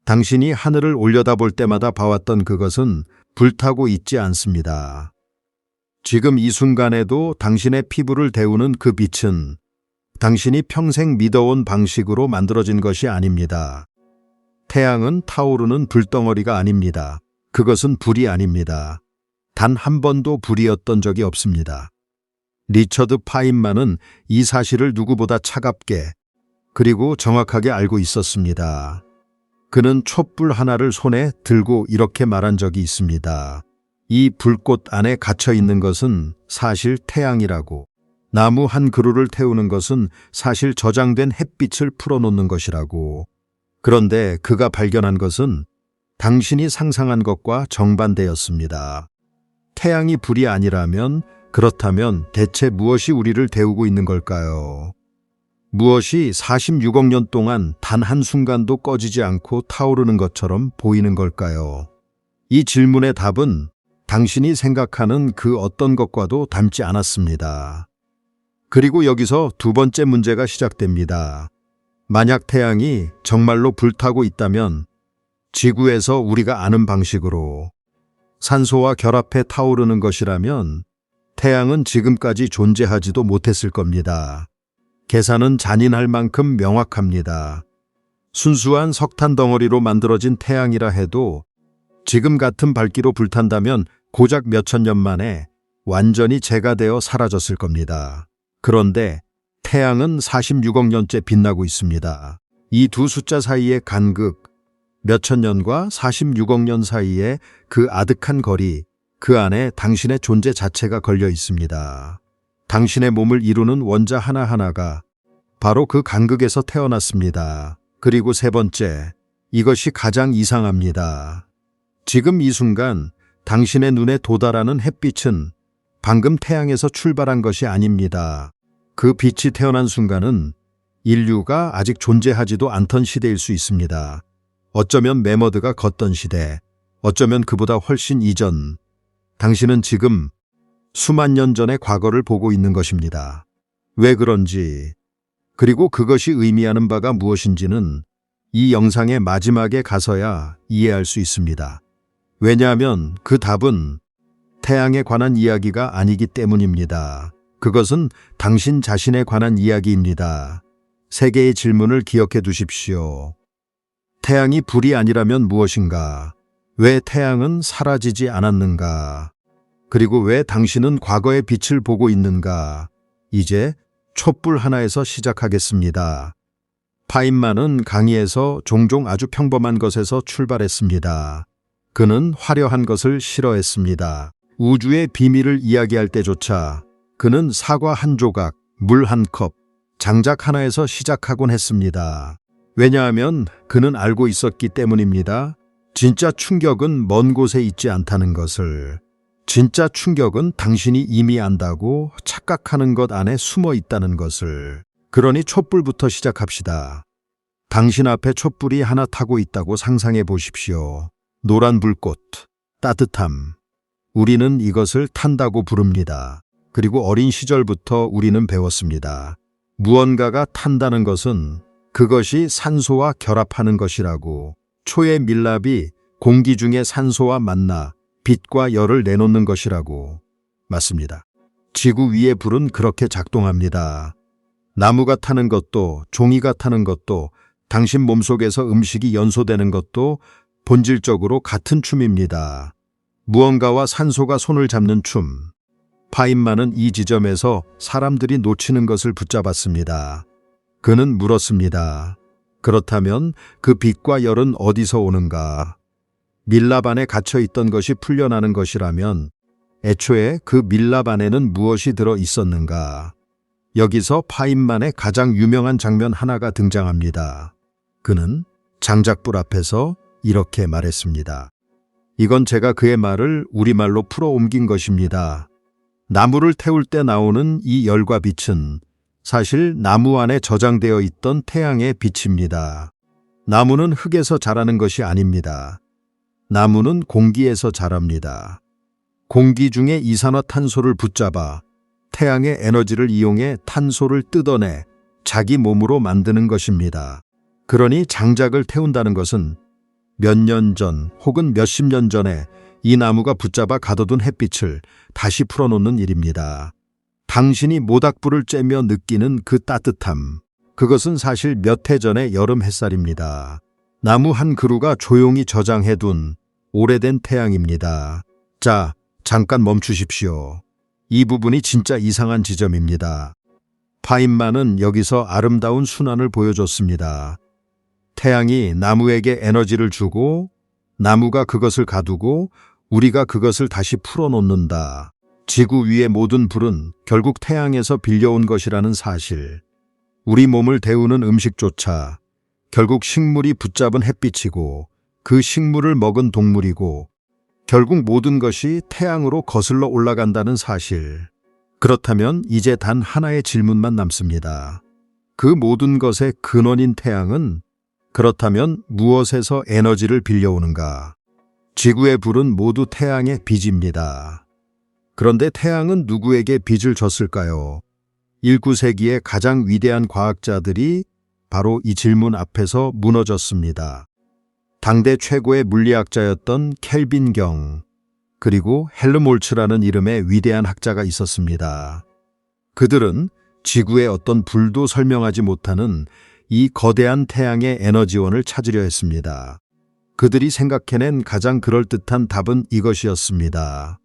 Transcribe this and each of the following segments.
당신이 하늘을 올려다볼 때마다 봐왔던 그것은 불타고 있지 않습니다. 지금 이 순간에도 당신의 피부를 데우는 그 빛은 당신이 평생 믿어온 방식으로 만들어진 것이 아닙니다. 태양은 타오르는 불덩어리가 아닙니다. 그것은 불이 아닙니다. 단 한 번도 불이었던 적이 없습니다. 리처드 파인만은 이 사실을 누구보다 차갑게 그리고 정확하게 알고 있었습니다. 그는 촛불 하나를 손에 들고 이렇게 말한 적이 있습니다. 이 불꽃 안에 갇혀 있는 것은 사실 태양이라고. 나무 한 그루를 태우는 것은 사실 저장된 햇빛을 풀어놓는 것이라고. 그런데 그가 발견한 것은 당신이 상상한 것과 정반대였습니다. 태양이 불이 아니라면, 그렇다면 대체 무엇이 우리를 데우고 있는 걸까요? 무엇이 46억 년 동안 단 한순간도 꺼지지 않고 타오르는 것처럼 보이는 걸까요? 이 질문의 답은 당신이 생각하는 그 어떤 것과도 닮지 않았습니다. 그리고 여기서 두 번째 문제가 시작됩니다. 만약 태양이 정말로 불타고 있다면 지구에서 우리가 아는 방식으로 산소와 결합해 타오르는 것이라면 태양은 지금까지 존재하지도 못했을 겁니다. 계산은 잔인할 만큼 명확합니다. 순수한 석탄 덩어리로 만들어진 태양이라 해도 지금 같은 밝기로 불탄다면 고작 몇천 년 만에 완전히 재가 되어 사라졌을 겁니다. 그런데 태양은 46억 년째 빛나고 있습니다. 이 두 숫자 사이의 간극, 몇천 년과 46억 년 사이의 그 아득한 거리, 그 안에 당신의 존재 자체가 걸려 있습니다. 당신의 몸을 이루는 원자 하나하나가 바로 그 간극에서 태어났습니다. 그리고 세 번째, 이것이 가장 이상합니다. 지금 이 순간 당신의 눈에 도달하는 햇빛은 방금 태양에서 출발한 것이 아닙니다. 그 빛이 태어난 순간은 인류가 아직 존재하지도 않던 시대일 수 있습니다. 어쩌면 메머드가 걷던 시대, 어쩌면 그보다 훨씬 이전. 당신은 지금 수만 년 전의 과거를 보고 있는 것입니다. 왜 그런지, 그리고 그것이 의미하는 바가 무엇인지는 이 영상의 마지막에 가서야 이해할 수 있습니다. 왜냐하면 그 답은 태양에 관한 이야기가 아니기 때문입니다. 그것은 당신 자신에 관한 이야기입니다. 세 개의 질문을 기억해 두십시오. 태양이 불이 아니라면 무엇인가? 왜 태양은 사라지지 않았는가? 그리고 왜 당신은 과거의 빛을 보고 있는가? 이제 촛불 하나에서 시작하겠습니다. 파인만은 강의에서 종종 아주 평범한 것에서 출발했습니다. 그는 화려한 것을 싫어했습니다. 우주의 비밀을 이야기할 때조차 그는 사과 한 조각, 물 한 컵, 장작 하나에서 시작하곤 했습니다. 왜냐하면 그는 알고 있었기 때문입니다. 진짜 충격은 먼 곳에 있지 않다는 것을. 진짜 충격은 당신이 이미 안다고 착각하는 것 안에 숨어 있다는 것을. 그러니 촛불부터 시작합시다. 당신 앞에 촛불이 하나 타고 있다고 상상해 보십시오. 노란 불꽃, 따뜻함. 우리는 이것을 탄다고 부릅니다. 그리고 어린 시절부터 우리는 배웠습니다. 무언가가 탄다는 것은 그것이 산소와 결합하는 것이라고. 초의 밀랍이 공기 중에 산소와 만나 빛과 열을 내놓는 것이라고. 맞습니다. 지구 위의 불은 그렇게 작동합니다. 나무가 타는 것도, 종이가 타는 것도, 당신 몸속에서 음식이 연소되는 것도 본질적으로 같은 춤입니다. 무언가와 산소가 손을 잡는 춤. 파인만은 이 지점에서 사람들이 놓치는 것을 붙잡았습니다. 그는 물었습니다. 그렇다면 그 빛과 열은 어디서 오는가? 밀랍 안에 갇혀 있던 것이 풀려나는 것이라면 애초에 그 밀랍 안에는 무엇이 들어 있었는가? 여기서 파인만의 가장 유명한 장면 하나가 등장합니다. 그는 장작불 앞에서 이렇게 말했습니다. 이건 제가 그의 말을 우리말로 풀어 옮긴 것입니다. 나무를 태울 때 나오는 이 열과 빛은 사실 나무 안에 저장되어 있던 태양의 빛입니다. 나무는 흙에서 자라는 것이 아닙니다. 나무는 공기에서 자랍니다. 공기 중에 이산화탄소를 붙잡아 태양의 에너지를 이용해 탄소를 뜯어내 자기 몸으로 만드는 것입니다. 그러니 장작을 태운다는 것은 몇 년 전 혹은 몇십 년 전에 이 나무가 붙잡아 가둬둔 햇빛을 다시 풀어놓는 일입니다. 당신이 모닥불을 쬐며 느끼는 그 따뜻함, 그것은 사실 몇 해 전의 여름 햇살입니다. 나무 한 그루가 조용히 저장해둔 오래된 태양입니다. 자, 잠깐 멈추십시오. 이 부분이 진짜 이상한 지점입니다. 파인만은 여기서 아름다운 순환을 보여줬습니다. 태양이 나무에게 에너지를 주고 나무가 그것을 가두고 우리가 그것을 다시 풀어놓는다. 지구 위의 모든 불은 결국 태양에서 빌려온 것이라는 사실. 우리 몸을 데우는 음식조차 결국 식물이 붙잡은 햇빛이고 그 식물을 먹은 동물이고 결국 모든 것이 태양으로 거슬러 올라간다는 사실. 그렇다면 이제 단 하나의 질문만 남습니다. 그 모든 것의 근원인 태양은 그렇다면 무엇에서 에너지를 빌려오는가? 지구의 불은 모두 태양의 빚입니다. 그런데 태양은 누구에게 빚을 졌을까요? 19세기의 가장 위대한 과학자들이 바로 이 질문 앞에서 무너졌습니다. 당대 최고의 물리학자였던 켈빈 경, 그리고 헬름홀츠라는 이름의 위대한 학자가 있었습니다. 그들은 지구의 어떤 불도 설명하지 못하는 이 거대한 태양의 에너지원을 찾으려 했습니다. 그들이 생각해낸 가장 그럴듯한 답은 이것이었습니다.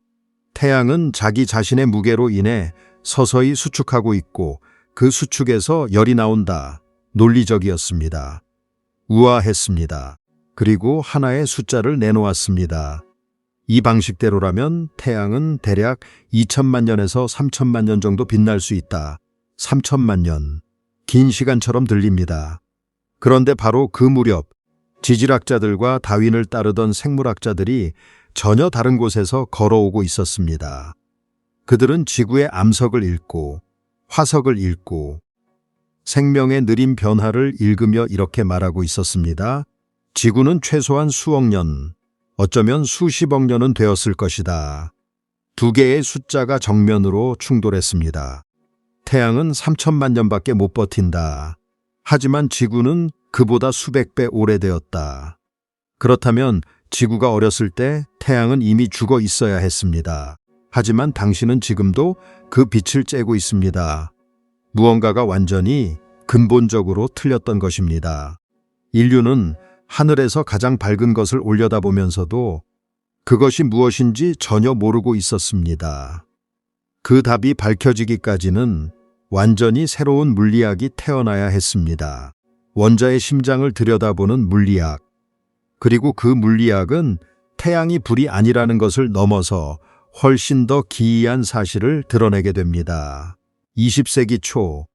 태양은 자기 자신의 무게로 인해 서서히 수축하고 있고 그 수축에서 열이 나온다. 논리적이었습니다. 우아했습니다. 그리고 하나의 숫자를 내놓았습니다. 이 방식대로라면 태양은 대략 2천만 년에서 3천만 년 정도 빛날 수 있다. 3천만 년. 긴 시간처럼 들립니다. 그런데 바로 그 무렵 지질학자들과 다윈을 따르던 생물학자들이 전혀 다른 곳에서 걸어오고 있었습니다. 그들은 지구의 암석을 읽고 화석을 읽고 생명의 느린 변화를 읽으며 이렇게 말하고 있었습니다. 지구는 최소한 수억 년, 어쩌면 수십억 년은 되었을 것이다. 두 개의 숫자가 정면으로 충돌했습니다. 태양은 3천만 년밖에 못 버틴다. 하지만 지구는 그보다 수백 배 오래되었다. 그렇다면 지구가 어렸을 때 태양은 이미 죽어 있어야 했습니다. 하지만 당신은 지금도 그 빛을 쬐고 있습니다. 무언가가 완전히 근본적으로 틀렸던 것입니다. 인류는 하늘에서 가장 밝은 것을 올려다보면서도 그것이 무엇인지 전혀 모르고 있었습니다. 그 답이 밝혀지기까지는 완전히 새로운 물리학이 태어나야 했습니다. 원자의 심장을 들여다보는 물리학. 그리고 그 물리학은 태양이 불이 아니라는 것을 넘어서 훨씬 더 기이한 사실을 드러내게 됩니다. 20세기 초,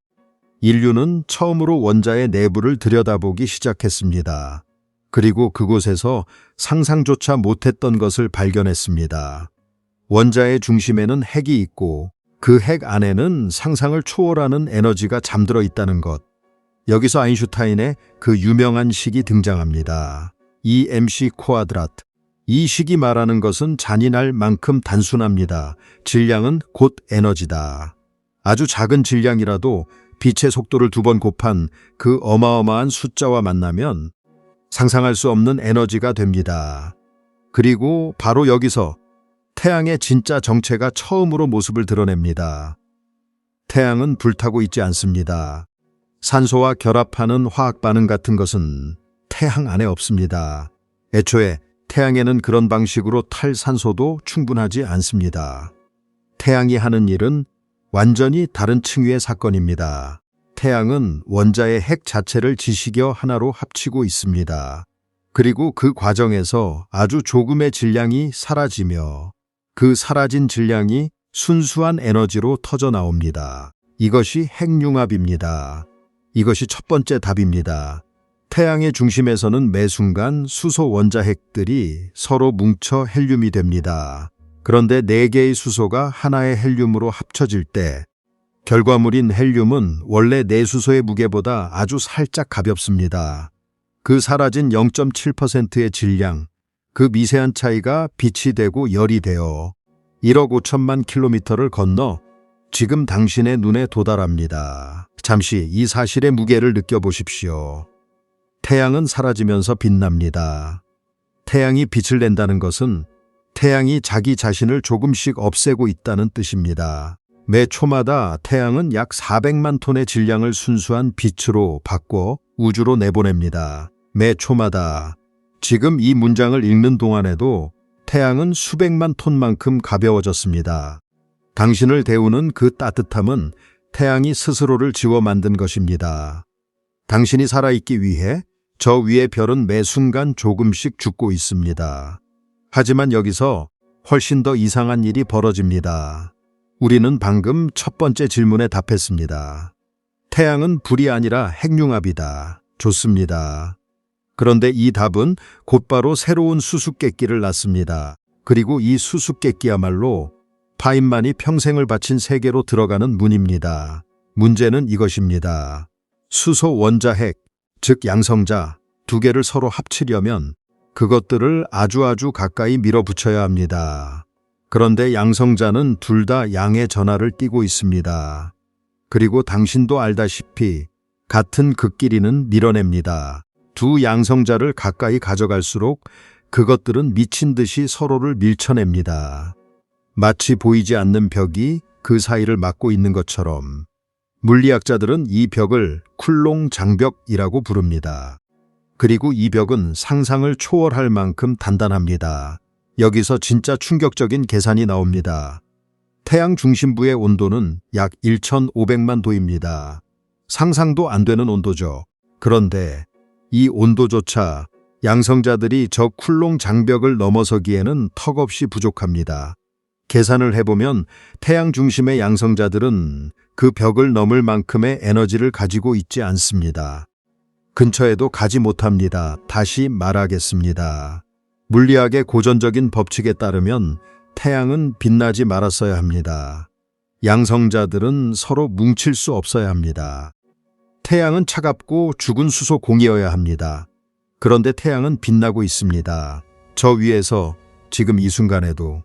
인류는 처음으로 원자의 내부를 들여다보기 시작했습니다. 그리고 그곳에서 상상조차 못했던 것을 발견했습니다. 원자의 중심에는 핵이 있고 그 핵 안에는 상상을 초월하는 에너지가 잠들어 있다는 것. 여기서 아인슈타인의 그 유명한 식이 등장합니다. EMC 쿼드라트. 이 식이 말하는 것은 잔인할 만큼 단순합니다. 질량은 곧 에너지다. 아주 작은 질량이라도 빛의 속도를 2번 곱한 그 어마어마한 숫자와 만나면 상상할 수 없는 에너지가 됩니다. 그리고 바로 여기서 태양의 진짜 정체가 처음으로 모습을 드러냅니다. 태양은 불타고 있지 않습니다. 산소와 결합하는 화학 반응 같은 것은 태양 안에 없습니다. 애초에 태양에는 그런 방식으로 탈 산소도 충분하지 않습니다. 태양이 하는 일은 완전히 다른 층위의 사건입니다. 태양은 원자의 핵 자체를 지식여 하나로 합치고 있습니다. 그리고 그 과정에서 아주 조금의 질량이 사라지며 그 사라진 질량이 순수한 에너지로 터져 나옵니다. 이것이 핵융합입니다. 이것이 첫 번째 답입니다. 태양의 중심에서는 매 순간 수소 원자핵들이 서로 뭉쳐 헬륨이 됩니다. 그런데 4개의 수소가 하나의 헬륨으로 합쳐질 때 결과물인 헬륨은 원래 내수소의 무게보다 아주 살짝 가볍습니다. 그 사라진 0.7%의 질량, 그 미세한 차이가 빛이 되고 열이 되어 1억 5천만 킬로미터를 건너 지금 당신의 눈에 도달합니다. 잠시 이 사실의 무게를 느껴보십시오. 태양은 사라지면서 빛납니다. 태양이 빛을 낸다는 것은 태양이 자기 자신을 조금씩 없애고 있다는 뜻입니다. 매 초마다 태양은 약 400만 톤의 질량을 순수한 빛으로 바꿔 우주로 내보냅니다. 매 초마다. 지금 이 문장을 읽는 동안에도 태양은 수백만 톤만큼 가벼워졌습니다. 당신을 데우는 그 따뜻함은 태양이 스스로를 지워 만든 것입니다. 당신이 살아있기 위해 저 위의 별은 매 순간 조금씩 죽고 있습니다. 하지만 여기서 훨씬 더 이상한 일이 벌어집니다. 우리는 방금 첫 번째 질문에 답했습니다. 태양은 불이 아니라 핵융합이다. 좋습니다. 그런데 이 답은 곧바로 새로운 수수께끼를 낳습니다. 그리고 이 수수께끼야말로 파인만이 평생을 바친 세계로 들어가는 문입니다. 문제는 이것입니다. 수소 원자핵, 즉 양성자 두 개를 서로 합치려면 그것들을 아주 가까이 밀어붙여야 합니다. 그런데 양성자는 둘 다 양의 전하를 띠고 있습니다. 그리고 당신도 알다시피 같은 극끼리는 밀어냅니다. 두 양성자를 가까이 가져갈수록 그것들은 미친 듯이 서로를 밀쳐냅니다. 마치 보이지 않는 벽이 그 사이를 막고 있는 것처럼 물리학자들은 이 벽을 쿨롱 장벽이라고 부릅니다. 그리고 이 벽은 상상을 초월할 만큼 단단합니다. 여기서 진짜 충격적인 계산이 나옵니다. 태양 중심부의 온도는 약 1,500만 도입니다. 상상도 안 되는 온도죠. 그런데 이 온도조차 양성자들이 저 쿨롱 장벽을 넘어서기에는 턱없이 부족합니다. 계산을 해보면 태양 중심의 양성자들은 그 벽을 넘을 만큼의 에너지를 가지고 있지 않습니다. 근처에도 가지 못합니다. 다시 말하겠습니다. 물리학의 고전적인 법칙에 따르면 태양은 빛나지 말았어야 합니다. 양성자들은 서로 뭉칠 수 없어야 합니다. 태양은 차갑고 죽은 수소 공이어야 합니다. 그런데 태양은 빛나고 있습니다. 저 위에서 지금 이 순간에도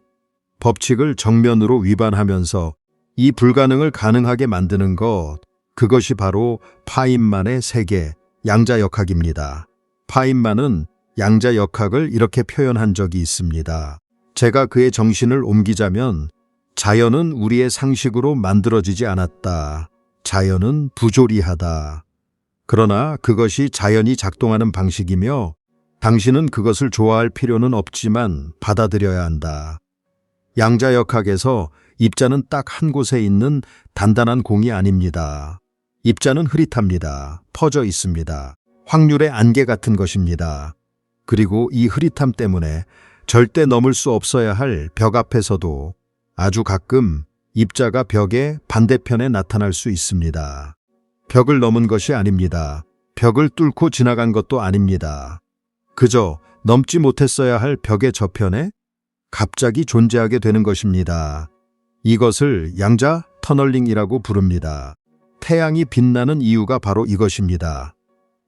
법칙을 정면으로 위반하면서 이 불가능을 가능하게 만드는 것, 그것이 바로 파인만의 세계, 양자역학입니다. 파인만은 양자역학을 이렇게 표현한 적이 있습니다. 제가 그의 정신을 옮기자면 자연은 우리의 상식으로 만들어지지 않았다. 자연은 부조리하다. 그러나 그것이 자연이 작동하는 방식이며 당신은 그것을 좋아할 필요는 없지만 받아들여야 한다. 양자역학에서 입자는 딱 한 곳에 있는 단단한 공이 아닙니다. 입자는 흐릿합니다. 퍼져 있습니다. 확률의 안개 같은 것입니다. 그리고 이 흐릿함 때문에 절대 넘을 수 없어야 할 벽 앞에서도 아주 가끔 입자가 벽의 반대편에 나타날 수 있습니다. 벽을 넘은 것이 아닙니다. 벽을 뚫고 지나간 것도 아닙니다. 그저 넘지 못했어야 할 벽의 저편에 갑자기 존재하게 되는 것입니다. 이것을 양자 터널링이라고 부릅니다. 태양이 빛나는 이유가 바로 이것입니다.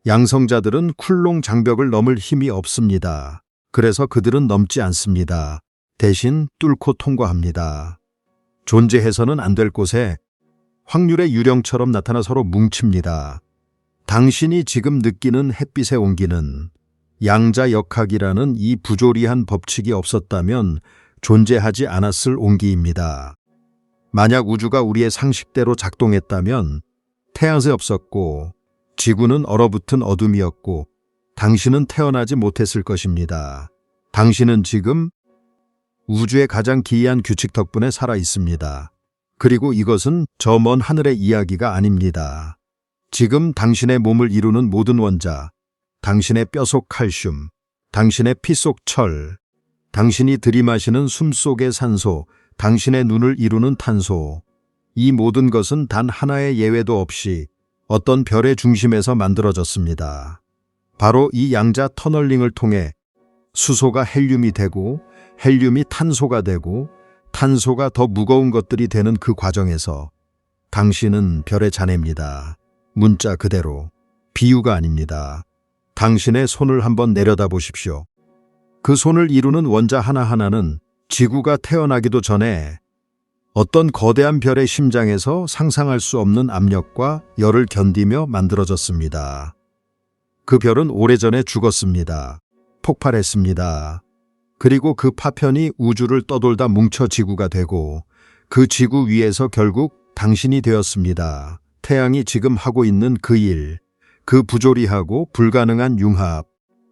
양성자들은 쿨롱 장벽을 넘을 힘이 없습니다. 그래서 그들은 넘지 않습니다. 대신 뚫고 통과합니다. 존재해서는 안 될 곳에 확률의 유령처럼 나타나 서로 뭉칩니다. 당신이 지금 느끼는 햇빛의 온기는 양자역학이라는 이 부조리한 법칙이 없었다면 존재하지 않았을 온기입니다. 만약 우주가 우리의 상식대로 작동했다면 태양은 없었고 지구는 얼어붙은 어둠이었고 당신은 태어나지 못했을 것입니다. 당신은 지금 우주의 가장 기이한 규칙 덕분에 살아 있습니다. 그리고 이것은 저 먼 하늘의 이야기가 아닙니다. 지금 당신의 몸을 이루는 모든 원자, 당신의 뼈 속 칼슘, 당신의 피 속 철, 당신이 들이마시는 숨 속의 산소, 당신의 눈을 이루는 탄소, 이 모든 것은 단 하나의 예외도 없이 어떤 별의 중심에서 만들어졌습니다. 바로 이 양자 터널링을 통해 수소가 헬륨이 되고 헬륨이 탄소가 되고 탄소가 더 무거운 것들이 되는 그 과정에서 당신은 별의 자네입니다. 문자 그대로, 비유가 아닙니다. 당신의 손을 한번 내려다 보십시오. 그 손을 이루는 원자 하나하나는 지구가 태어나기도 전에 어떤 거대한 별의 심장에서 상상할 수 없는 압력과 열을 견디며 만들어졌습니다. 그 별은 오래전에 죽었습니다. 폭발했습니다. 그리고 그 파편이 우주를 떠돌다 뭉쳐 지구가 되고 그 지구 위에서 결국 당신이 되었습니다. 태양이 지금 하고 있는 그 일, 그 부조리하고 불가능한 융합,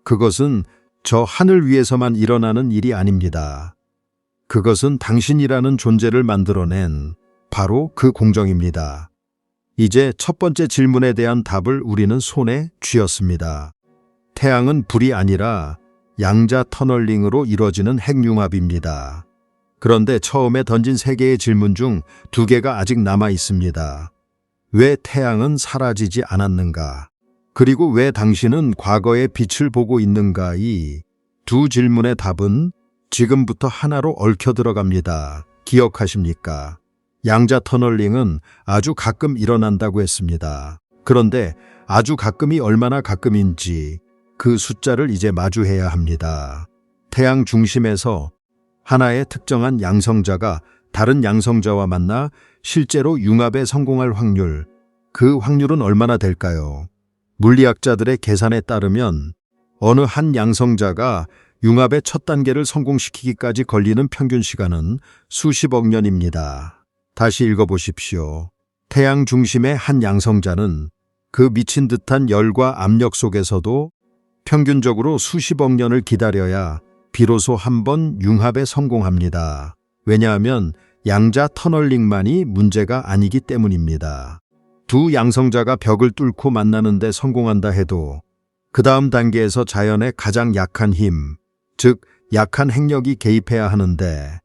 그것은 저 하늘 위에서만 일어나는 일이 아닙니다. 그것은 당신이라는 존재를 만들어낸 바로 그 공정입니다. 이제 첫 번째 질문에 대한 답을 우리는 손에 쥐었습니다. 태양은 불이 아니라 양자 터널링으로 이루어지는 핵융합입니다. 그런데 처음에 던진 세 개의 질문 중 두 개가 아직 남아 있습니다. 왜 태양은 사라지지 않았는가? 그리고 왜 당신은 과거의 빛을 보고 있는가? 이 두 질문의 답은 지금부터 하나로 얽혀 들어갑니다. 기억하십니까? 양자 터널링은 아주 가끔 일어난다고 했습니다. 그런데 아주 가끔이 얼마나 가끔인지 그 숫자를 이제 마주해야 합니다. 태양 중심에서 하나의 특정한 양성자가 다른 양성자와 만나 실제로 융합에 성공할 확률, 그 확률은 얼마나 될까요? 물리학자들의 계산에 따르면 어느 한 양성자가 융합의 첫 단계를 성공시키기까지 걸리는 평균 시간은 수십억 년입니다. 다시 읽어보십시오. 태양 중심의 한 양성자는 그 미친 듯한 열과 압력 속에서도 평균적으로 수십억 년을 기다려야 비로소 한 번 융합에 성공합니다. 왜냐하면 양자 터널링만이 문제가 아니기 때문입니다. 두 양성자가 벽을 뚫고 만나는데 성공한다 해도 그 다음 단계에서 자연의 가장 약한 힘, 즉 약한 핵력이 개입해야 하는데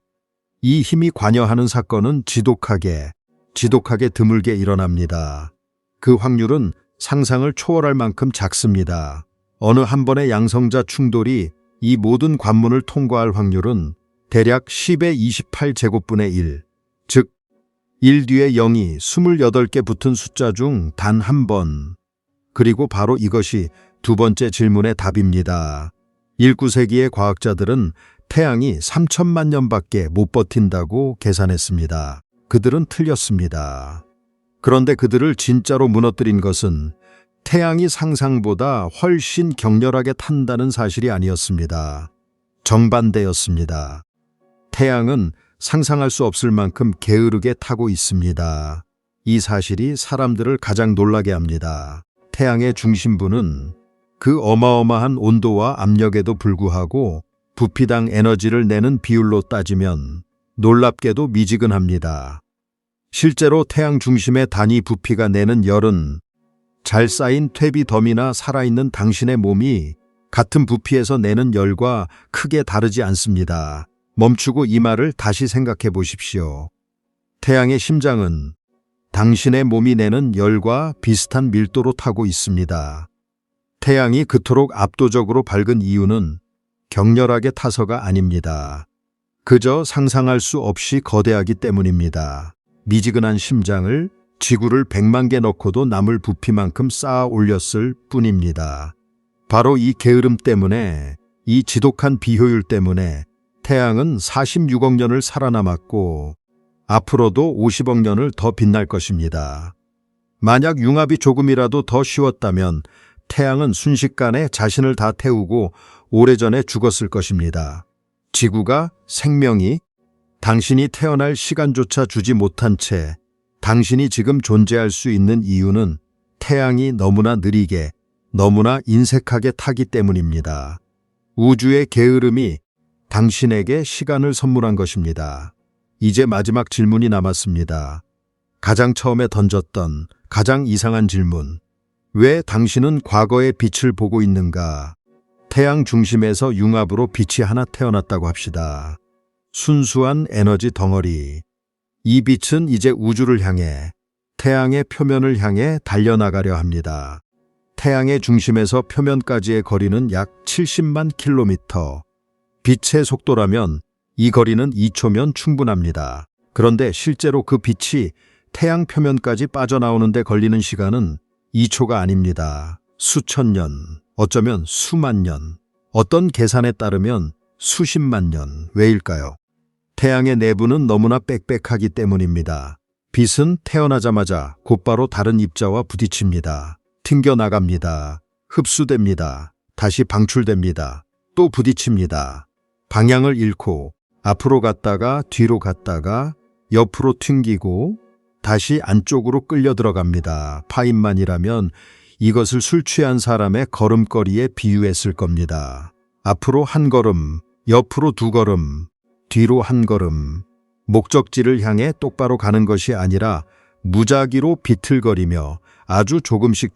이 힘이 관여하는 사건은 지독하게 드물게 일어납니다. 그 확률은 상상을 초월할 만큼 작습니다. 어느 한 번의 양성자 충돌이 이 모든 관문을 통과할 확률은 대략 10의 28제곱분의 1, 즉 1 뒤에 0이 28개 붙은 숫자 중 단 한 번. 그리고 바로 이것이 두 번째 질문의 답입니다. 19세기의 과학자들은 태양이 3천만 년밖에 못 버틴다고 계산했습니다. 그들은 틀렸습니다. 그런데 그들을 진짜로 무너뜨린 것은 태양이 상상보다 훨씬 격렬하게 탄다는 사실이 아니었습니다. 정반대였습니다. 태양은 상상할 수 없을 만큼 게으르게 타고 있습니다. 이 사실이 사람들을 가장 놀라게 합니다. 태양의 중심부는 그 어마어마한 온도와 압력에도 불구하고 부피당 에너지를 내는 비율로 따지면 놀랍게도 미지근합니다. 실제로 태양 중심의 단위 부피가 내는 열은 잘 쌓인 퇴비 덤이나 살아있는 당신의 몸이 같은 부피에서 내는 열과 크게 다르지 않습니다. 멈추고 이 말을 다시 생각해 보십시오. 태양의 심장은 당신의 몸이 내는 열과 비슷한 밀도로 타고 있습니다. 태양이 그토록 압도적으로 밝은 이유는 격렬하게 타서가 아닙니다. 그저 상상할 수 없이 거대하기 때문입니다. 미지근한 심장을 지구를 100만 개 넣고도 남을 부피만큼 쌓아 올렸을 뿐입니다. 바로 이 게으름 때문에, 이 지독한 비효율 때문에 태양은 46억 년을 살아남았고 앞으로도 50억 년을 더 빛날 것입니다. 만약 융합이 조금이라도 더 쉬웠다면 태양은 순식간에 자신을 다 태우고 오래전에 죽었을 것입니다. 지구가 생명이 당신이 태어날 시간조차 주지 못한 채 당신이 지금 존재할 수 있는 이유는 태양이 너무나 느리게, 너무나 인색하게 타기 때문입니다. 우주의 게으름이 당신에게 시간을 선물한 것입니다. 이제 마지막 질문이 남았습니다. 가장 처음에 던졌던 가장 이상한 질문. 왜 당신은 과거의 빛을 보고 있는가? 태양 중심에서 융합으로 빛이 하나 태어났다고 합시다. 순수한 에너지 덩어리. 이 빛은 이제 우주를 향해, 태양의 표면을 향해 달려나가려 합니다. 태양의 중심에서 표면까지의 거리는 약 70만 킬로미터. 빛의 속도라면 이 거리는 2초면 충분합니다. 그런데 실제로 그 빛이 태양 표면까지 빠져나오는데 걸리는 시간은 2초가 아닙니다. 수천 년, 어쩌면 수만 년, 어떤 계산에 따르면 수십만 년. 왜일까요? 태양의 내부는 너무나 빽빽하기 때문입니다. 빛은 태어나자마자 곧바로 다른 입자와 부딪힙니다. 튕겨나갑니다. 흡수됩니다. 다시 방출됩니다. 또 부딪힙니다. 방향을 잃고 앞으로 갔다가 뒤로 갔다가 옆으로 튕기고 다시 안쪽으로 끌려 들어갑니다. 파인만이라면 이것을 술 취한 사람의 걸음걸이에 비유했을 겁니다. 앞으로 한 걸음, 옆으로 두 걸음, 뒤로 한 걸음. 목적지를 향해 똑바로 가는 것이 아니라 무작위로 비틀거리며 아주 조금씩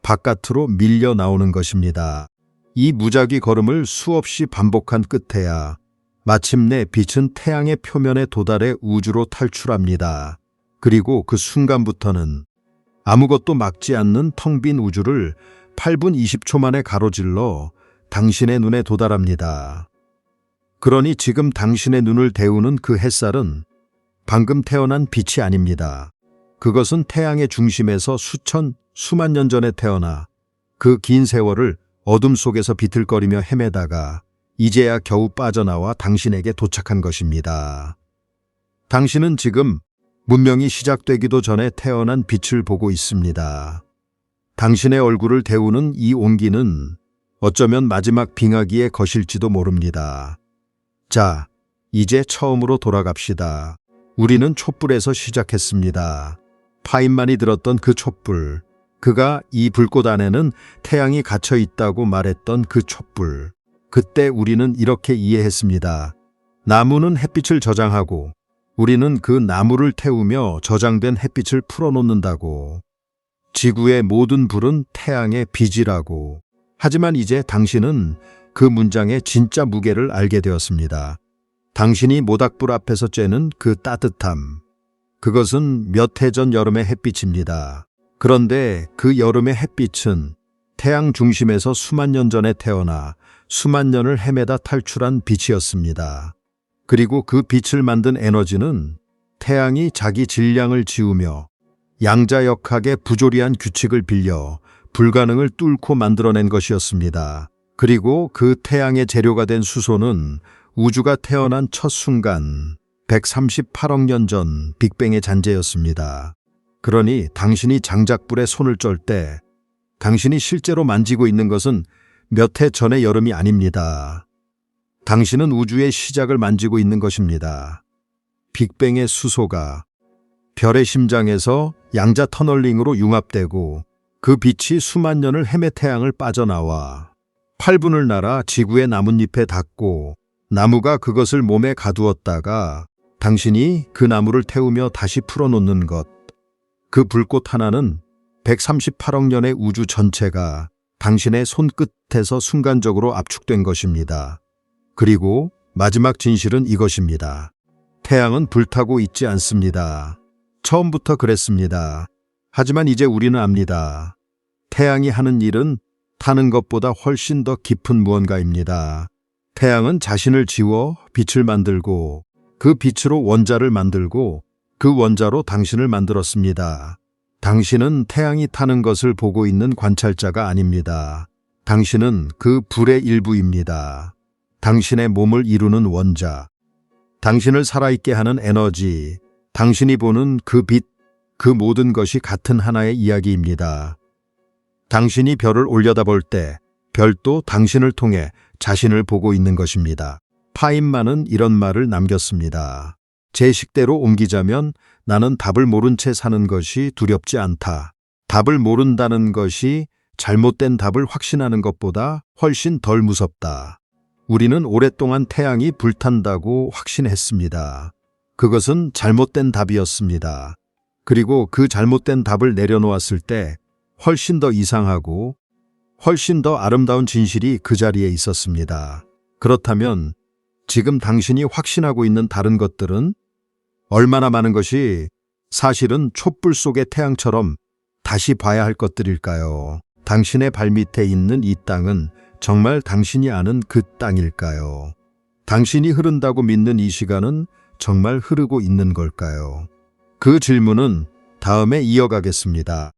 바깥으로 밀려 나오는 것입니다. 이 무작위 걸음을 수없이 반복한 끝에야 마침내 빛은 태양의 표면에 도달해 우주로 탈출합니다. 그리고 그 순간부터는 아무것도 막지 않는 텅 빈 우주를 8분 20초 만에 가로질러 당신의 눈에 도달합니다. 그러니 지금 당신의 눈을 데우는 그 햇살은 방금 태어난 빛이 아닙니다. 그것은 태양의 중심에서 수만 년 전에 태어나 그 긴 세월을 어둠 속에서 비틀거리며 헤매다가 이제야 겨우 빠져나와 당신에게 도착한 것입니다. 당신은 지금 문명이 시작되기도 전에 태어난 빛을 보고 있습니다. 당신의 얼굴을 데우는 이 온기는 어쩌면 마지막 빙하기의 것일지도 모릅니다. 자, 이제 처음으로 돌아갑시다. 우리는 촛불에서 시작했습니다. 파인만이 들었던 그 촛불, 그가 이 불꽃 안에는 태양이 갇혀 있다고 말했던 그 촛불. 그때 우리는 이렇게 이해했습니다. 나무는 햇빛을 저장하고 우리는 그 나무를 태우며 저장된 햇빛을 풀어놓는다고. 지구의 모든 불은 태양의 빛이라고. 하지만 이제 당신은 그 문장의 진짜 무게를 알게 되었습니다. 당신이 모닥불 앞에서 쬐는 그 따뜻함. 그것은 몇 해 전 여름의 햇빛입니다. 그런데 그 여름의 햇빛은 태양 중심에서 수만 년 전에 태어나 수만 년을 헤매다 탈출한 빛이었습니다. 그리고 그 빛을 만든 에너지는 태양이 자기 질량을 지우며 양자역학의 부조리한 규칙을 빌려 불가능을 뚫고 만들어낸 것이었습니다. 그리고 그 태양의 재료가 된 수소는 우주가 태어난 첫 순간 138억 년 전 빅뱅의 잔재였습니다. 그러니 당신이 장작불에 손을 쩔 때 당신이 실제로 만지고 있는 것은 몇 해 전의 여름이 아닙니다. 당신은 우주의 시작을 만지고 있는 것입니다. 빅뱅의 수소가 별의 심장에서 양자 터널링으로 융합되고 그 빛이 수만 년을 헤매 태양을 빠져나와 8분을 날아 지구의 나뭇잎에 닿고 나무가 그것을 몸에 가두었다가 당신이 그 나무를 태우며 다시 풀어놓는 것. 그 불꽃 하나는 138억 년의 우주 전체가 당신의 손끝에서 순간적으로 압축된 것입니다. 그리고 마지막 진실은 이것입니다. 태양은 불타고 있지 않습니다. 처음부터 그랬습니다. 하지만 이제 우리는 압니다. 태양이 하는 일은 타는 것보다 훨씬 더 깊은 무언가입니다. 태양은 자신을 지워 빛을 만들고 그 빛으로 원자를 만들고 그 원자로 당신을 만들었습니다. 당신은 태양이 타는 것을 보고 있는 관찰자가 아닙니다. 당신은 그 불의 일부입니다. 당신의 몸을 이루는 원자, 당신을 살아있게 하는 에너지, 당신이 보는 그 빛, 그 모든 것이 같은 하나의 이야기입니다. 당신이 별을 올려다볼 때 별도 당신을 통해 자신을 보고 있는 것입니다. 파인만은 이런 말을 남겼습니다. 제 식대로 옮기자면 나는 답을 모른 채 사는 것이 두렵지 않다. 답을 모른다는 것이 잘못된 답을 확신하는 것보다 훨씬 덜 무섭다. 우리는 오랫동안 태양이 불탄다고 확신했습니다. 그것은 잘못된 답이었습니다. 그리고 그 잘못된 답을 내려놓았을 때 훨씬 더 이상하고 훨씬 더 아름다운 진실이 그 자리에 있었습니다. 그렇다면 지금 당신이 확신하고 있는 다른 것들은 얼마나 많은 것이 사실은 촛불 속의 태양처럼 다시 봐야 할 것들일까요? 당신의 발밑에 있는 이 땅은 정말 당신이 아는 그 땅일까요? 당신이 흐른다고 믿는 이 시간은 정말 흐르고 있는 걸까요? 그 질문은 다음에 이어가겠습니다.